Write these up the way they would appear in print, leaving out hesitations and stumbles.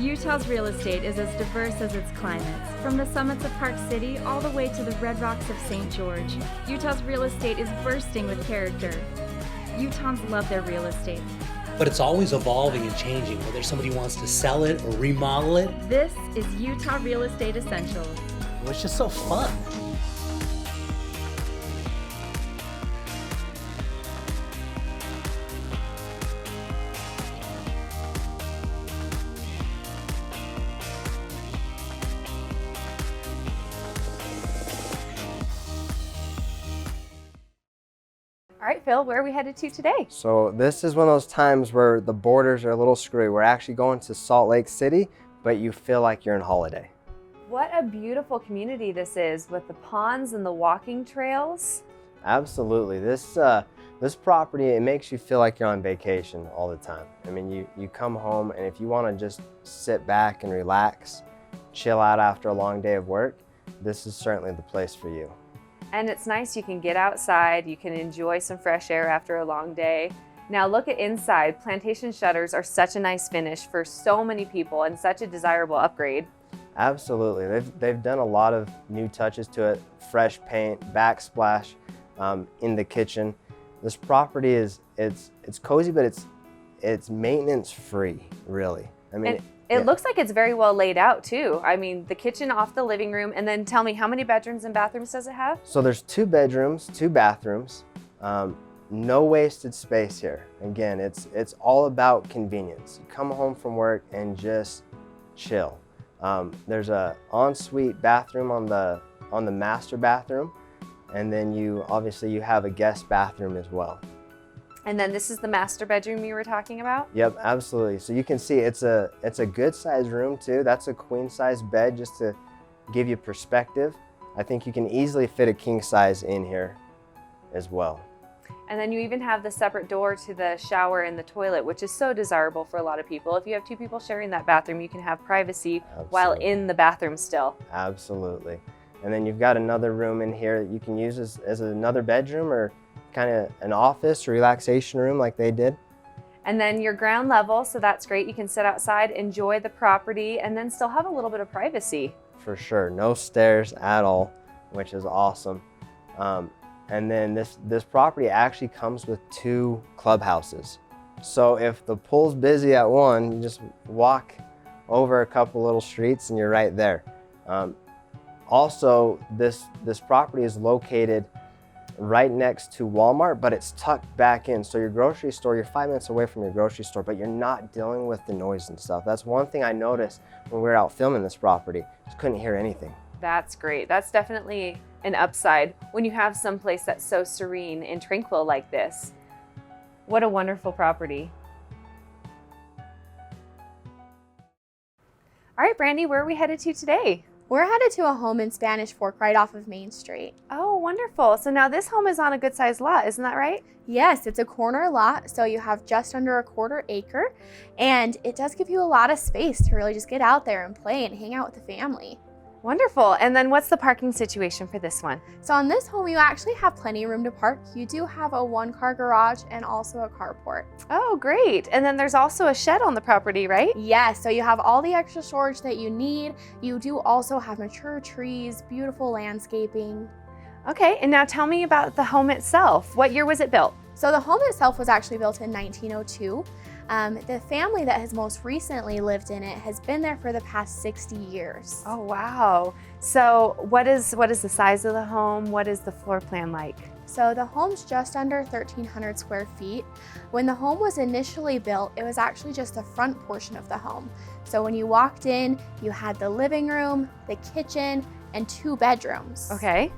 Utah's real estate is as diverse as its climates. From the summits of Park City all the way to the red rocks of St. George, Utah's real estate is bursting with character. Utahns love their real estate. But it's always evolving and changing, whether somebody wants to sell it or remodel it. This is Utah Real Estate Essentials. Well, it's just so fun. All right, Phil, where are we headed to today? So this is one of those times where the borders are a little screwy. We're actually going to Salt Lake City, but you feel like you're in Holiday. What a beautiful community this is with the ponds and the walking trails. Absolutely. This property, it makes you feel like you're on vacation all the time. I mean, you come home, and if you want to just sit back and relax, chill out after a long day of work, this is certainly the place for you. And it's nice, you can get outside, you can enjoy some fresh air after a long day. Now look at inside. Plantation shutters are such a nice finish for so many people and such a desirable upgrade. Absolutely. They've done a lot of new touches to it, fresh paint, backsplash in the kitchen. This property it's cozy, but it's maintenance free, really. I mean, It looks like it's very well laid out too. I mean, the kitchen off the living room, and then tell me, how many bedrooms and bathrooms does it have? So there's 2 bedrooms, 2 bathrooms, no wasted space here. Again, it's all about convenience. You come home from work and just chill. There's a ensuite bathroom on the master bathroom, and then you have a guest bathroom as well. And then this is the master bedroom you were talking about? Yep, absolutely. So you can see it's a good size room too. That's a queen size bed, just to give you perspective. I think you can easily fit a king size in here as well. And then you even have the separate door to the shower and the toilet, which is so desirable for a lot of people. If you have 2 people sharing that bathroom, you can have privacy while in the bathroom still. Absolutely. And then you've got another room in here that you can use as another bedroom, or kind of an office or relaxation room like they did. And then your ground level, so that's great. You can sit outside, enjoy the property, and then still have a little bit of privacy. For sure, no stairs at all, which is awesome. And then this property actually comes with 2 clubhouses. So if the pool's busy at one, you just walk over a couple little streets and you're right there. Also, this property is located right next to Walmart, but it's tucked back in. So your grocery store, you're 5 minutes away from your grocery store, but you're not dealing with the noise and stuff. That's one thing I noticed when we were out filming this property. Just couldn't hear anything. That's great. That's definitely an upside when you have some place that's so serene and tranquil like this. What a wonderful property. All right, Brandy, where are we headed to today? We're headed to a home in Spanish Fork right off of Main Street. Oh, wonderful. So now this home is on a good sized lot, isn't that right? Yes, it's a corner lot, so you have just under a 1/4 acre, and it does give you a lot of space to really just get out there and play and hang out with the family. Wonderful. And then what's the parking situation for this one? So on this home, you actually have plenty of room to park. You do have a 1-car garage and also a carport. Oh, great. And then there's also a shed on the property, right? Yes, so you have all the extra storage that you need. You do also have mature trees, beautiful landscaping. Okay, and now tell me about the home itself. What year was it built? So the home itself was actually built in 1902. The family that has most recently lived in it has been there for the past 60 years. Oh, wow. So what is the size of the home? What is the floor plan like? So the home's just under 1,300 square feet. When the home was initially built, it was actually just the front portion of the home. So when you walked in, you had the living room, the kitchen, and 2 bedrooms. Okay.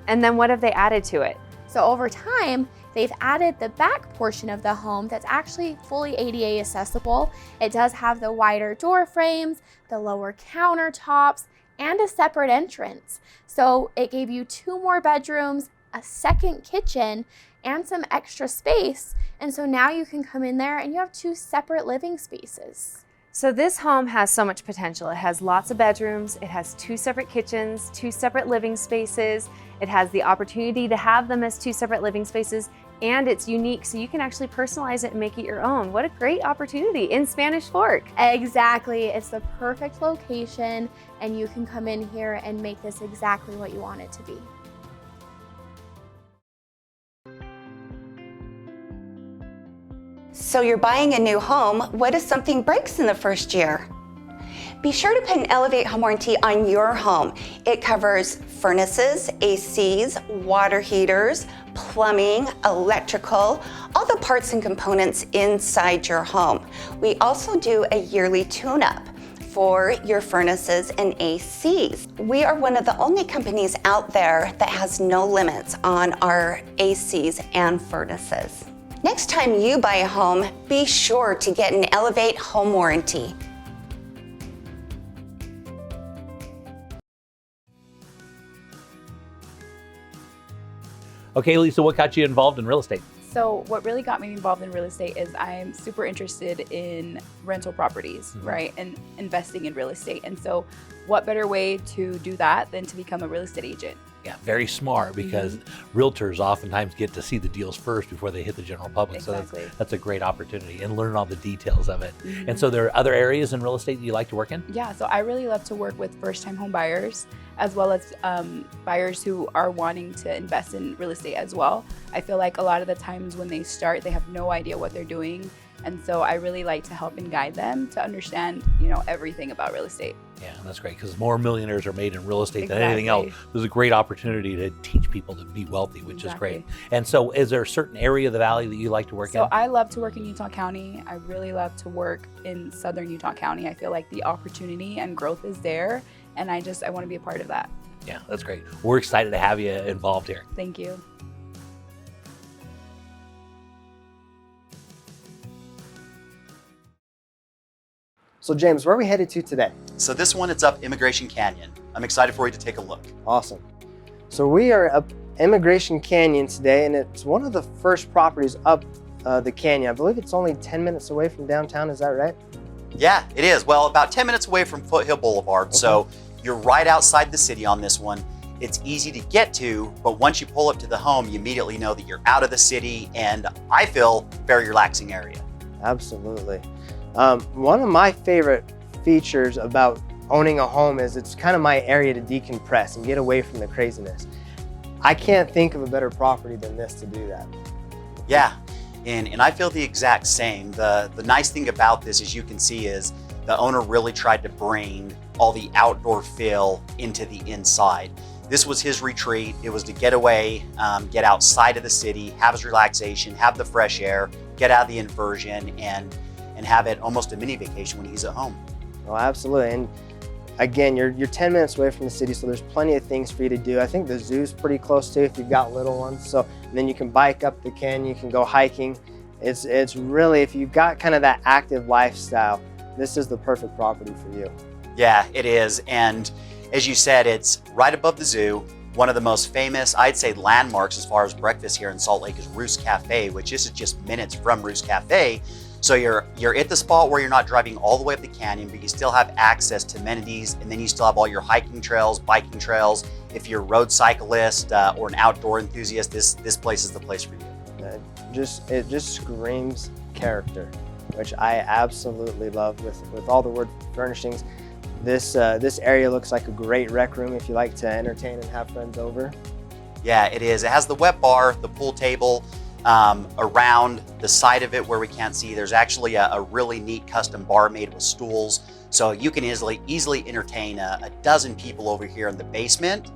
And then what have they added to it? So over time, they've added the back portion of the home that's actually fully ADA accessible. It does have the wider door frames, the lower countertops, and a separate entrance. So it gave you 2 more bedrooms, a second kitchen, and some extra space. And so now you can come in there and you have 2 separate living spaces. So this home has so much potential. It has lots of bedrooms, it has 2 separate kitchens, 2 separate living spaces, it has the opportunity to have them as 2 separate living spaces, And it's unique, so you can actually personalize it and make it your own. What a great opportunity in Spanish Fork. Exactly. It's the perfect location, and you can come in here and make this exactly what you want it to be. So you're buying a new home. What if something breaks in the first year? Be sure to put an Elevate home warranty on your home. It covers furnaces, ACs, water heaters, plumbing, electrical, all the parts and components inside your home. We also do a yearly tune-up for your furnaces and ACs. We are one of the only companies out there that has no limits on our ACs and furnaces. Next time you buy a home, be sure to get an Elevate home warranty. Okay, Lisa, what got you involved in real estate? So what really got me involved in real estate is I'm super interested in rental properties, right? And investing in real estate. And so what better way to do that than to become a real estate agent? Yeah, very smart, because realtors oftentimes get to see the deals first before they hit the general public. Exactly. So that's a great opportunity, and learn all the details of it. And so there are other areas in real estate that you like to work in? Yeah, so I really love to work with first-time home buyers, as well as buyers who are wanting to invest in real estate as well. I feel like a lot of the times when they start, they have no idea what they're doing. And so I really like to help and guide them to understand, everything about real estate. Yeah, that's great, because more millionaires are made in real estate than anything else. There's a great opportunity to teach people to be wealthy, which is great. And so is there a certain area of the valley that you like to work in? So I love to work in Utah County. I really love to work in southern Utah County. I feel like the opportunity and growth is there, and I want to be a part of that. Yeah, that's great. We're excited to have you involved here. Thank you. So James, where are we headed to today? So this one, it's up Immigration Canyon. I'm excited for you to take a look. Awesome. So we are up Immigration Canyon today, and it's one of the first properties up the canyon. I believe it's only 10 minutes away from downtown, is that right? Yeah, it is. Well, about 10 minutes away from Foothill Boulevard. Okay. So you're right outside the city on this one. It's easy to get to, but once you pull up to the home, you immediately know that you're out of the city, and I feel very relaxing area. Absolutely. One of my favorite features about owning a home is it's kind of my area to decompress and get away from the craziness. I can't think of a better property than this to do that. Yeah, and I feel the exact same. The nice thing about this, as you can see, is the owner really tried to bring all the outdoor feel into the inside. This was his retreat. It was to get away, get outside of the city, have his relaxation, have the fresh air, get out of the inversion, and have it almost a mini vacation when he's at home. Oh, absolutely. And again, you're 10 minutes away from the city, so there's plenty of things for you to do. I think the zoo's pretty close too if you've got little ones. So then you can bike up the canyon, you can go hiking. It's really, if you've got kind of that active lifestyle, this is the perfect property for you. Yeah, it is. And as you said, it's right above the zoo. One of the most famous, I'd say, landmarks as far as breakfast here in Salt Lake is Roost Cafe, which is just minutes from Roost Cafe. So you're at the spot where you're not driving all the way up the canyon, but you still have access to amenities, and then you still have all your hiking trails, biking trails. If you're a road cyclist or an outdoor enthusiast, this place is the place for you. It just screams character, which I absolutely love with all the wood furnishings. This area looks like a great rec room if you like to entertain and have friends over. Yeah, it is. It has the wet bar, the pool table. Around the side of it where we can't see, there's actually a really neat custom bar made with stools. So you can easily entertain a dozen people over here in the basement.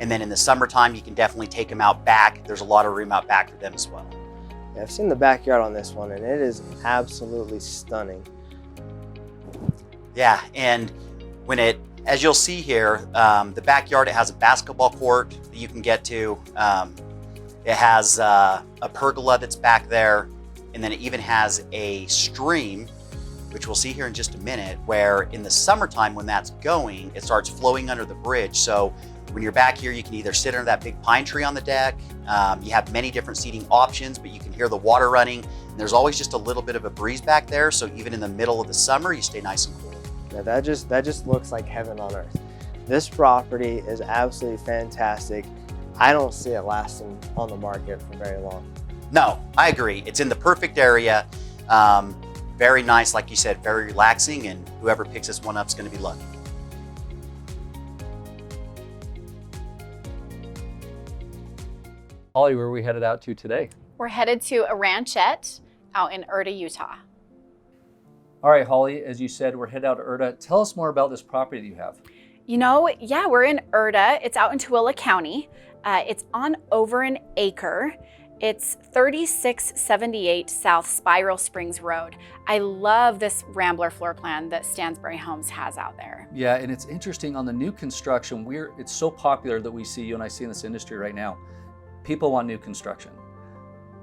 And then in the summertime, you can definitely take them out back. There's a lot of room out back for them as well. Yeah, I've seen the backyard on this one, and it is absolutely stunning. Yeah, and as you'll see here, the backyard, it has a basketball court that you can get to. It has a pergola that's back there, and then it even has a stream, which we'll see here in just a minute, where in the summertime when that's going, it starts flowing under the bridge. So when you're back here, you can either sit under that big pine tree on the deck. You have many different seating options, but you can hear the water running, and there's always just a little bit of a breeze back there. So even in the middle of the summer, you stay nice and cool. Yeah, that just looks like heaven on earth. This property is absolutely fantastic. I don't see it lasting on the market for very long. No, I agree. It's in the perfect area. Very nice, like you said, very relaxing, and whoever picks this one up is going to be lucky. Holly, where are we headed out to today? We're headed to a ranchette out in Erta, Utah. All right, Holly, as you said, we're headed out to Erta. Tell us more about this property that you have. You know, yeah, we're in Erta. It's out in Tooele County. It's on over an acre. It's 3678 South Spiral Springs Road. I love this Rambler floor plan that Stansbury Homes has out there. Yeah, and it's interesting on the new construction, it's so popular that we see, you and I see in this industry right now. People want new construction.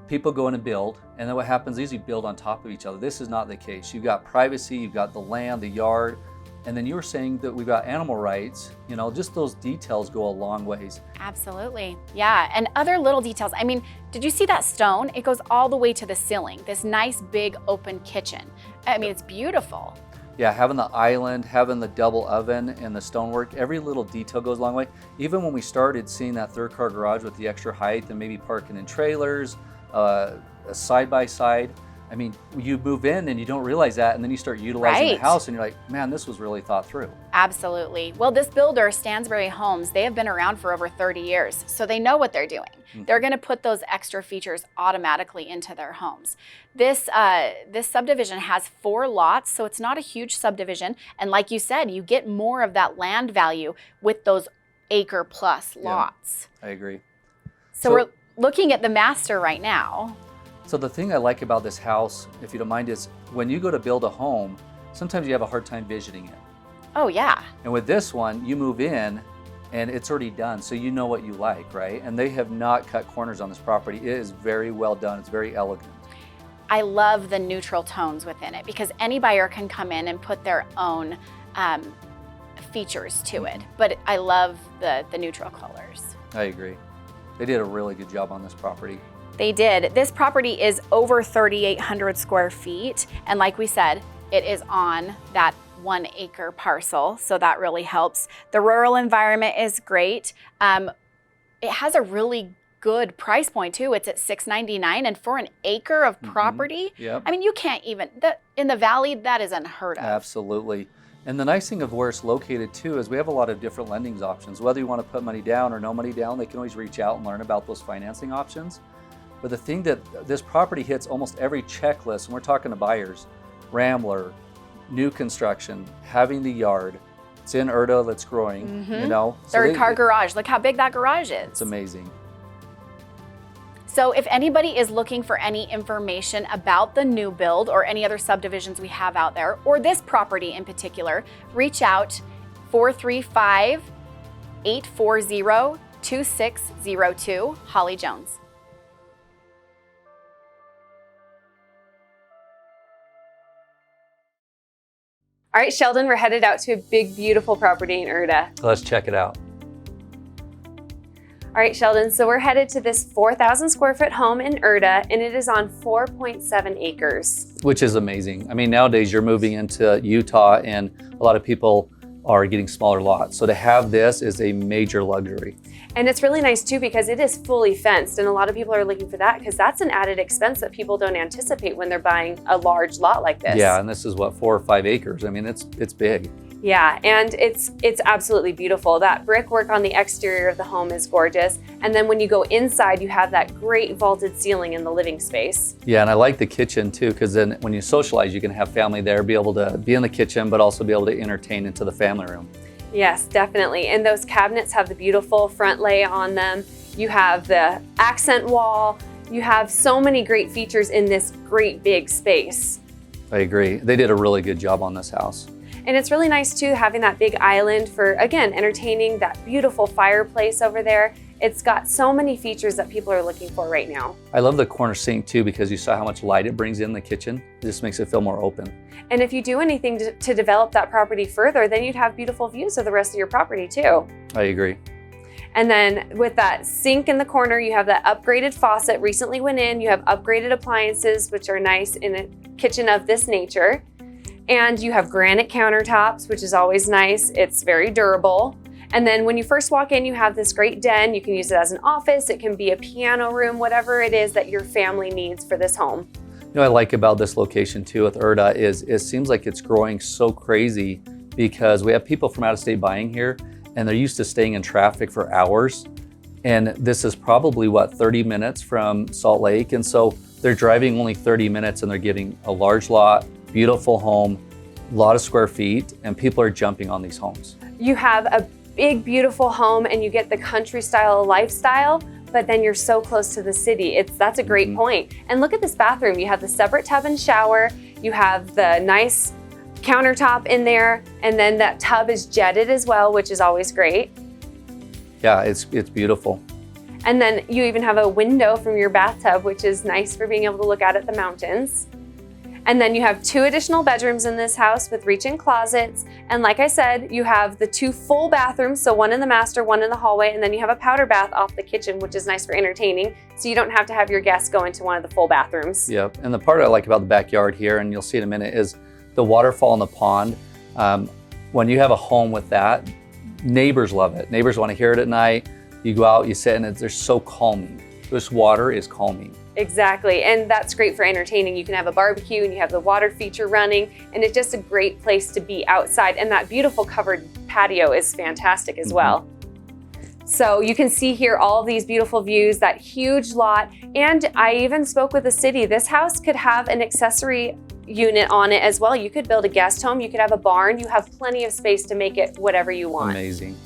People go in and build, and then what happens is you build on top of each other. This is not the case. You've got privacy, you've got the land, the yard, and then you were saying that we've got animal rights. You know, just those details go a long ways. Absolutely, yeah, and other little details. I mean, did you see that stone? It goes all the way to the ceiling, this nice big open kitchen. I mean, it's beautiful. Yeah, having the island, having the double oven and the stonework, every little detail goes a long way. Even when we started seeing that third car garage with the extra height and maybe parking in trailers, a side-by-side, I mean, you move in and you don't realize that, and then you start utilizing the house and you're like, man, this was really thought through. Absolutely. Well, this builder, Stansbury Homes, they have been around for over 30 years, so they know what they're doing. They're going to put those extra features automatically into their homes. This subdivision has 4 lots, so it's not a huge subdivision. And like you said, you get more of that land value with those acre plus lots. I agree. So we're looking at the master right now. So the thing I like about this house, if you don't mind, is when you go to build a home, sometimes you have a hard time visioning it. Oh yeah. And with this one, you move in and it's already done, so you know what you like, right? And they have not cut corners on this property. It is very well done. It's very elegant. I love the neutral tones within it because any buyer can come in and put their own features to it. But I love the neutral colors. I agree. They did a really good job on this property. They did. This property is over 3,800 square feet. And like we said, it is on that 1 acre parcel. So that really helps. The rural environment is great. It has a really good price point too. It's at $699, and for an acre of property, I mean, you can't even, in the valley, that is unheard of. Absolutely. And the nice thing of where it's located too is we have a lot of different lending options. Whether you want to put money down or no money down, they can always reach out and learn about those financing options. But the thing that this property hits almost every checklist, and we're talking to buyers, Rambler, new construction, having the yard, it's in Erta that's growing, you know. Third car garage, look how big that garage is. It's amazing. So if anybody is looking for any information about the new build or any other subdivisions we have out there, or this property in particular, reach out 435-840-2602, Holly Jones. All right, Sheldon, we're headed out to a big, beautiful property in Erta. Let's check it out. All right, Sheldon, so we're headed to this 4,000 square foot home in Erta, and it is on 4.7 acres. Which is amazing. I mean, nowadays you're moving into Utah and a lot of people are getting smaller lots. So to have this is a major luxury. And it's really nice too because it is fully fenced, and a lot of people are looking for that because that's an added expense that people don't anticipate when they're buying a large lot like this. Yeah, and this is what, 4 or 5 acres. I mean, it's big. Yeah, and it's absolutely beautiful. That brickwork on the exterior of the home is gorgeous. And then when you go inside, you have that great vaulted ceiling in the living space. Yeah, and I like the kitchen too, because then when you socialize, you can have family there, be able to be in the kitchen, but also be able to entertain into the family room. Yes, definitely. And those cabinets have the beautiful front lay on them. You have the accent wall. You have so many great features in this great big space. I agree. They did a really good job on this house. And it's really nice too, having that big island for, again, entertaining, that beautiful fireplace over there. It's got so many features that people are looking for right now. I love the corner sink too, because you saw how much light it brings in the kitchen. It just makes it feel more open. And if you do anything to develop that property further, then you'd have beautiful views of the rest of your property too. I agree. And then with that sink in the corner, you have that upgraded faucet recently went in. You have upgraded appliances, which are nice in a kitchen of this nature. And you have granite countertops, which is always nice. It's very durable. And then when you first walk in, you have this great den. You can use it as an office. It can be a piano room, whatever it is that your family needs for this home. You know what I like about this location too with Erda is it seems like it's growing so crazy because we have people from out of state buying here and they're used to staying in traffic for hours. And this is probably what, 30 minutes from Salt Lake. And so they're driving only 30 minutes and they're getting a large lot, beautiful home, a lot of square feet, and people are jumping on these homes. You have a big, beautiful home and you get the country style lifestyle, but then you're so close to the city. That's a great point. And look at this bathroom. You have the separate tub and shower. You have the nice countertop in there. And then that tub is jetted as well, which is always great. Yeah, it's beautiful. And then you even have a window from your bathtub, which is nice for being able to look out at the mountains. And then you have 2 additional bedrooms in this house with reach-in closets. And like I said, you have the 2 full bathrooms, so one in the master, one in the hallway, and then you have a powder bath off the kitchen, which is nice for entertaining, so you don't have to have your guests go into one of the full bathrooms. Yep, and the part I like about the backyard here, and you'll see in a minute, is the waterfall in the pond. When you have a home with that, neighbors love it. Neighbors want to hear it at night. You go out, you sit, and they're so calming. This water is calming. Exactly, and that's great for entertaining. You can have a barbecue and you have the water feature running, and it's just a great place to be outside. And that beautiful covered patio is fantastic as well. So you can see here all these beautiful views, that huge lot. And I even spoke with the city. This house could have an accessory unit on it as well. You could build a guest home, you could have a barn. You have plenty of space to make it whatever you want. Amazing.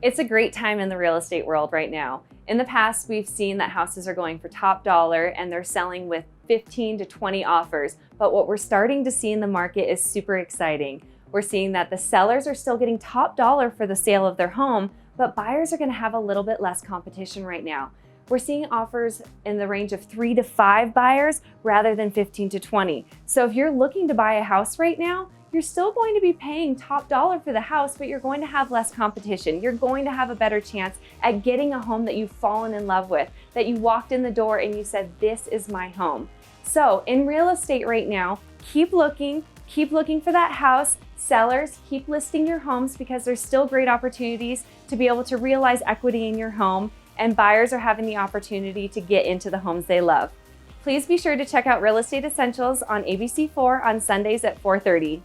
It's a great time in the real estate world right now. In the past, we've seen that houses are going for top dollar and they're selling with 15 to 20 offers. But what we're starting to see in the market is super exciting. We're seeing that the sellers are still getting top dollar for the sale of their home, but buyers are going to have a little bit less competition right now. We're seeing offers in the range of 3 to 5 buyers rather than 15 to 20. So if you're looking to buy a house right now, you're still going to be paying top dollar for the house, but you're going to have less competition. You're going to have a better chance at getting a home that you've fallen in love with, that you walked in the door and you said, this is my home. So in real estate right now, keep looking for that house. Sellers, keep listing your homes because there's still great opportunities to be able to realize equity in your home, and buyers are having the opportunity to get into the homes they love. Please be sure to check out Real Estate Essentials on ABC4 on Sundays at 4:30.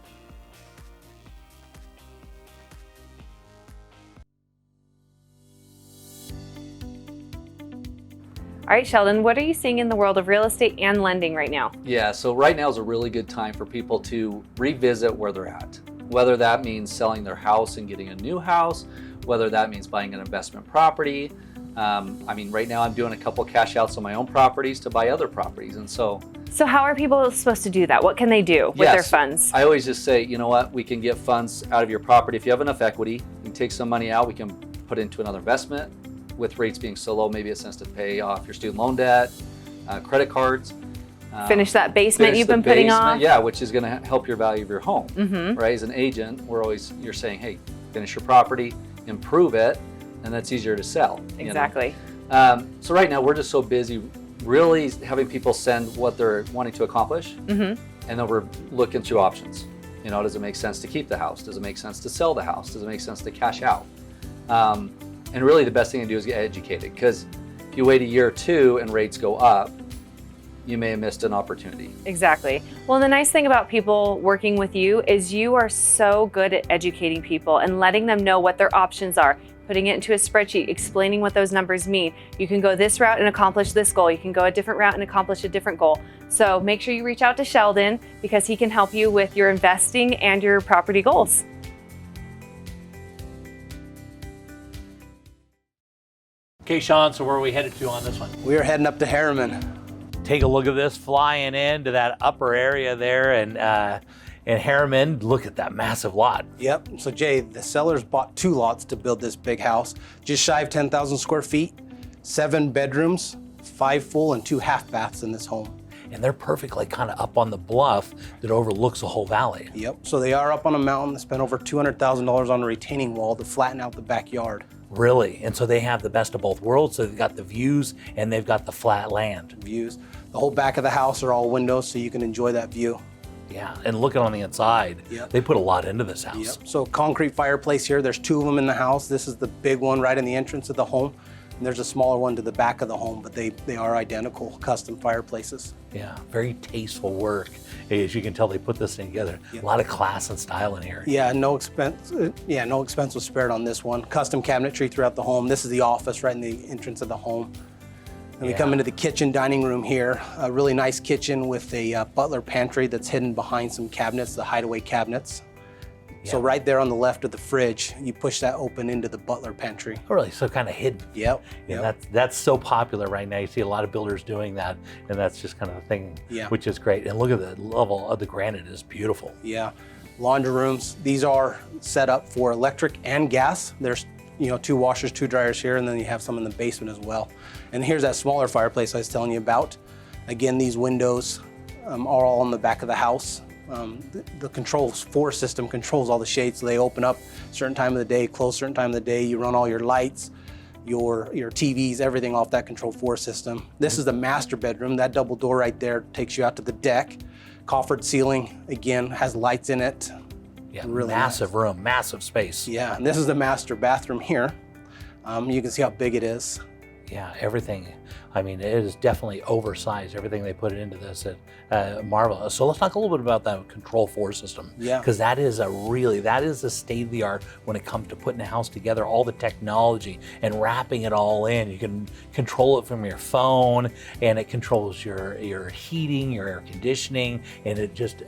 All right, Sheldon, what are you seeing in the world of real estate and lending right now? Yeah, so right now is a really good time for people to revisit where they're at. Whether that means selling their house and getting a new house, whether that means buying an investment property. I mean, right now I'm doing a couple cash outs on my own properties to buy other properties. And so how are people supposed to do that? What can they do with their funds? I always just say, you know what, we can get funds out of your property. If you have enough equity, you can take some money out, we can put into another investment. With rates being so low, maybe it's sense to pay off your student loan debt, credit cards. Finish that basement you've been putting off. Yeah, which is going to help your value of your home. Right? As an agent, you're saying, hey, finish your property, improve it, and that's easier to sell. Exactly. So right now we're just so busy really having people send what they're wanting to accomplish, and then we're looking through options. You know, does it make sense to keep the house? Does it make sense to sell the house? Does it make sense to cash out? And really the best thing to do is get educated, because if you wait a year or two and rates go up, you may have missed an opportunity. Exactly. Well, the nice thing about people working with you is you are so good at educating people and letting them know what their options are, putting it into a spreadsheet, explaining what those numbers mean. You can go this route and accomplish this goal. You can go a different route and accomplish a different goal. So make sure you reach out to Sheldon because he can help you with your investing and your property goals. Okay, Sean, so where are we headed to on this one? We are heading up to Harriman. Take a look at this, flying into that upper area there and Harriman. Look at that massive lot. Yep, so Jay, the sellers bought 2 lots to build this big house, just shy of 10,000 square feet, 7 bedrooms, 5 full and 2 half baths in this home. And they're perfect, like kind of up on the bluff that overlooks the whole valley. Yep, so they are up on a mountain. They spent over $200,000 on a retaining wall to flatten out the backyard. Really, and so they have the best of both worlds. So they've got the views and they've got the flat land. Views. The whole back of the house are all windows, so you can enjoy that view. Yeah, and looking on the inside, Yep. they put a lot into this house. Yep. So concrete fireplace here. There's 2 of them in the house. This is the big one right in the entrance of the home. And there's a smaller one to the back of the home, but they are identical custom fireplaces. Yeah, very tasteful work. As you can tell, they put this thing together. Yep. A lot of class and style in here. Yeah, no expense was spared on this one. Custom cabinetry throughout the home. This is the office right in the entrance of the home. And we come into the kitchen dining room here. A really nice kitchen with a butler pantry that's hidden behind some cabinets, the hideaway cabinets. So right there on the left of the fridge, you push that open into the butler pantry. Oh, really? So kind of hidden. Yep. Yeah, that's so popular right now. You see a lot of builders doing that, and that's just kind of the thing, which is great. And look at the level of the granite is beautiful. Yeah. Laundry rooms. These are set up for electric and gas. There's 2 washers, 2 dryers here, and then you have some in the basement as well. And here's that smaller fireplace I was telling you about. Again, these windows are all on the back of the house. The controls 4 system controls all the shades, so they open up certain time of the day, close certain time of the day. You run all your lights, your TVs, everything off that control 4 system. This is the master bedroom. That double door right there takes you out to the deck. Coffered ceiling, again, has lights in it. Yeah, really massive room, massive space. Yeah, and this is the master bathroom here. You can see how big it is. Yeah, everything. I mean, it is definitely oversized. Everything they put into this, marvelous. So let's talk a little bit about that Control 4 system. Yeah. Because that is the state of the art when it comes to putting a house together. All the technology and wrapping it all in. You can control it from your phone, and it controls your heating, your air conditioning, and it just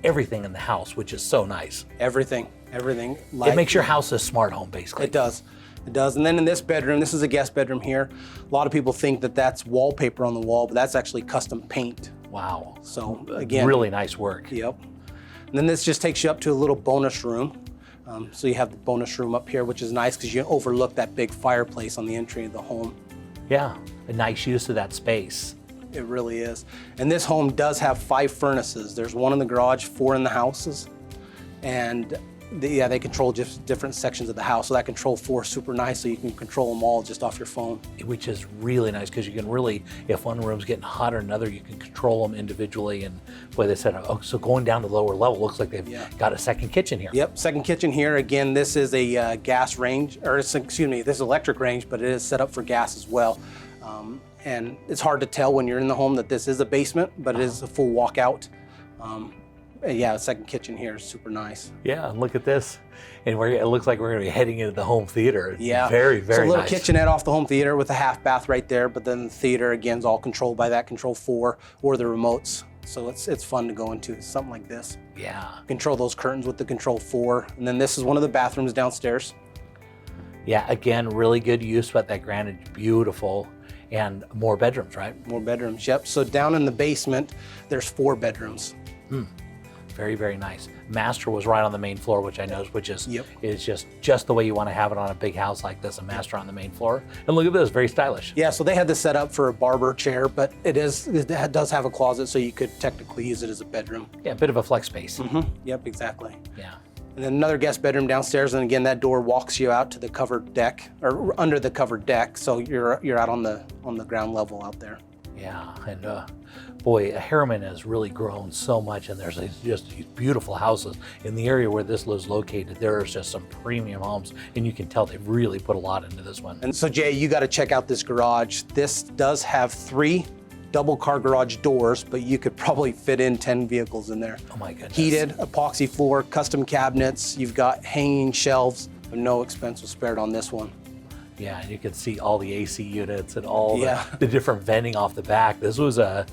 everything in the house, which is so nice. Everything. It makes your house a smart home, basically. It does. It does. And then in this bedroom, this is a guest bedroom here. A lot of people think that that's wallpaper on the wall, but that's actually custom paint. Wow. So again, really nice work. Yep. And then this just takes you up to a little bonus room. So you have the bonus room up here, which is nice because you overlook that big fireplace on the entry of the home. Yeah, a nice use of that space. It really is. And this home does have 5 furnaces. There's 1 in the garage, 4 in the houses. And they control just different sections of the house. So that Control 4 is super nice, so you can control them all just off your phone. Which is really nice because you can really, if one room's getting hot or another, you can control them individually. And boy, they said, so going down to the lower level, looks like they've got a second kitchen here. Yep, second kitchen here. Again, this is a gas range, or this is electric range, but it is set up for gas as well. And it's hard to tell when you're in the home that this is a basement, but it is a full walkout. The second kitchen here is super nice. Yeah, and look at this. And it looks like we're going to be heading into the home theater. Yeah. Very, very nice. So a little nice. kitchenette off the home theater with a half bath right there, but then the theater, again, is all controlled by that Control 4 or the remotes. So it's fun to go into something like this. Yeah. Control those curtains with the Control 4. And then this is one of the bathrooms downstairs. Yeah, again, really good use, but that granite, beautiful. And more bedrooms, right? More bedrooms, yep. So down in the basement, there's 4 bedrooms. Very, very nice. Master was right on the main floor, which I know, which is just the way you want to have it on a big house like this, a master on the main floor. And look at this, very stylish. Yeah, so they had this set up for a barber chair, but it does have a closet, so you could technically use it as a bedroom. Yeah, a bit of a flex space. Yep, exactly. Yeah. And then another guest bedroom downstairs, and again, that door walks you out to the covered deck, or under the covered deck, so you're out on the ground level out there. Yeah, and boy, Harriman has really grown so much, and there's just these beautiful houses in the area where this is located. There's just some premium homes, and you can tell they've really put a lot into this one. And so, Jay, you got to check out this garage. This does have 3 double car garage doors, but you could probably fit in 10 vehicles in there. Oh my goodness. Heated, epoxy floor, custom cabinets. You've got hanging shelves, but no expense was spared on this one. Yeah, and you can see all the AC units and all the different venting off the back. This was a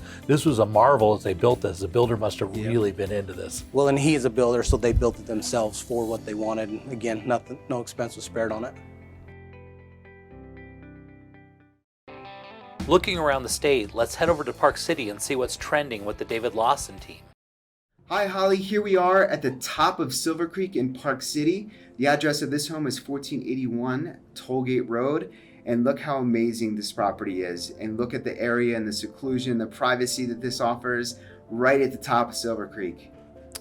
marvel as they built this. The builder must have really been into this. Well, and he is a builder, so they built it themselves for what they wanted. And again, no expense was spared on it. Looking around the state, let's head over to Park City and see what's trending with the David Lawson team. Hi Holly, here we are at the top of Silver Creek in Park City. The address of this home is 1481 Tollgate Road, and look how amazing this property is. And look at the area and the seclusion, the privacy that this offers right at the top of Silver Creek.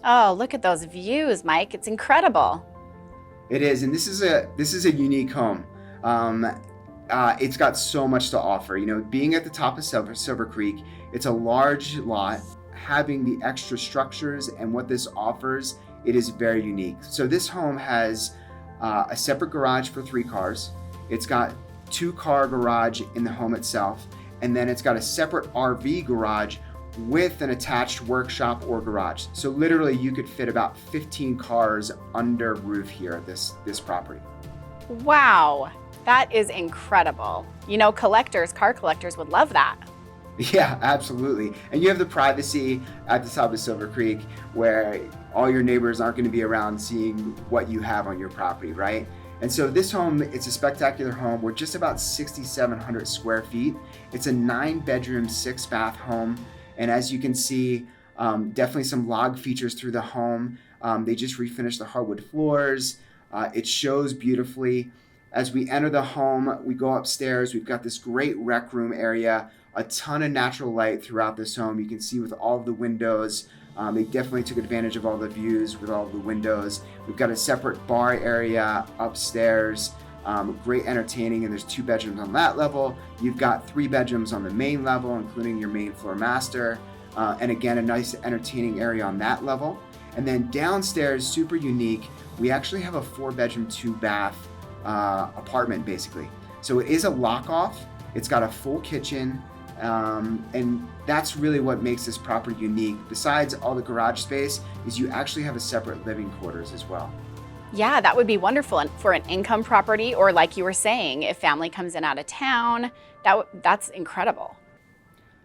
Oh, look at those views, Mike. It's incredible. It is, and this is a unique home. It's got so much to offer. You know, being at the top of Silver Creek, it's a large lot, having the extra structures and what this offers, it is very unique. So this home has a separate garage for 3 cars. It's got 2-car garage in the home itself, and then it's got a separate RV garage with an attached workshop or garage. So literally you could fit about 15 cars under roof here at this property. Wow, that is incredible. You know, car collectors would love that. Yeah, absolutely. And you have the privacy at the top of Silver Creek where all your neighbors aren't going to be around seeing what you have on your property, right? And so this home, it's a spectacular home. We're just about 6,700 square feet. It's a 9-bedroom, 6-bath home. And as you can see, definitely some log features through the home. They just refinished the hardwood floors. It shows beautifully. As we enter the home, we go upstairs. We've got this great rec room area, a ton of natural light throughout this home. You can see with all of the windows. They definitely took advantage of all the views with all of the windows. We've got a separate bar area upstairs, great entertaining, and there's 2 bedrooms on that level. You've got 3 bedrooms on the main level, including your main floor master, and again, a nice entertaining area on that level. And then downstairs, super unique, we actually have a 4-bedroom, 2-bath apartment, basically. So it is a lock-off. It's got a full kitchen, and that's really what makes this property unique. Besides all the garage space, is you actually have a separate living quarters as well. Yeah, that would be wonderful. And for an income property, or like you were saying, if family comes in out of town, that's incredible.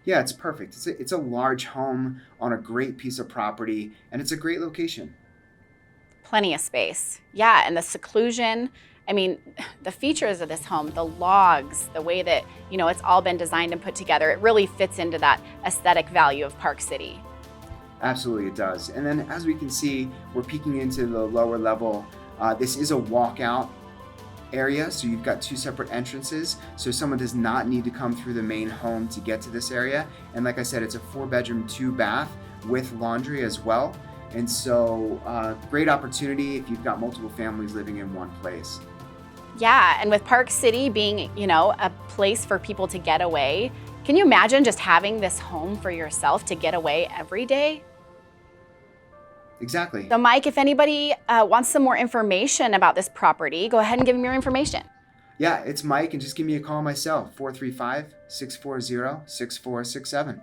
Yeah, it's perfect. It's a large home on a great piece of property, and it's a great location. Plenty of space. Yeah, and the seclusion. I mean, the features of this home, the logs, the way that, you know, it's all been designed and put together, it really fits into that aesthetic value of Park City. Absolutely, it does. And then as we can see, we're peeking into the lower level. This is a walkout area, so you've got 2 separate entrances. So someone does not need to come through the main home to get to this area. And like I said, it's a 4-bedroom, 2-bath with laundry as well. And so great opportunity if you've got multiple families living in one place. Yeah, and with Park City being, you know, a place for people to get away, can you imagine just having this home for yourself to get away every day? Exactly. So Mike, if anybody wants some more information about this property, go ahead and give them your information. Yeah, it's Mike, and just give me a call myself, 435-640-6467.